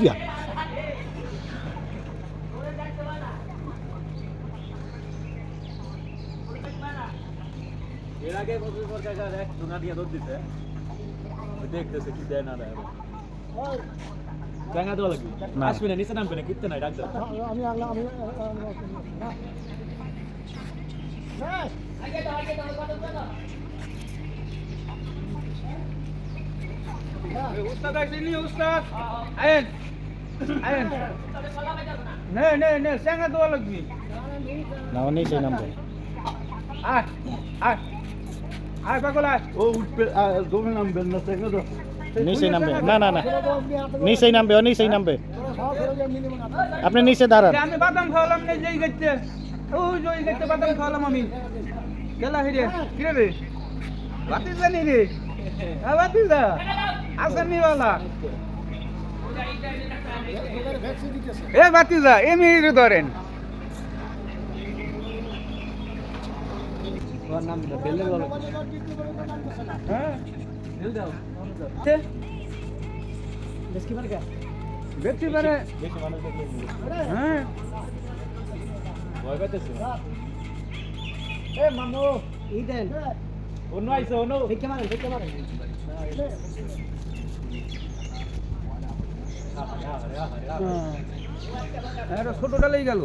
দূরিয়া এর আগে বছর পর কাকা এক ডোনা দিয়ে দৌড় দিতে দেখতেছে কি দেয় না দেয় টাঙ্গা দেওয়া লাগবে আসবে না নিচে নামবে না কিনতে নাই ডাক্তার উস্তাদ আইসিনি উস্তাদ আয়েন আয়েন নে নে নে টাঙ্গা দেওয়া লাগবে না নেই সেই নাম্বার আয় আয় আয় পাগলা ও উঠবে দমে নামবেন না থেকে তো নিচে নামবে না না না নিচেই নামবে ও নিচেই নামবে আপনি নিচে দাঁড়ান আমি বাদাম খাওয়ালাম না যেই গেছে ওই যেই গেছে বাদাম খাওয়ালাম আমি গেলা হিরে কিরে রে বাতিল জানি রে হ্যাঁ বাতিল দা আসানি वाला এ বাতিল দা এমনি ধরেন ওর নাম বেলে বলো হ্যাঁ বেল দাও বেশি পারে বেশি পারে হ্যাঁ ভয় পাইতেছে এ মামু ইদেন অন্য আইছে অন্য দেখে মারেন হ্যাঁ ছোটটা লেগে গেল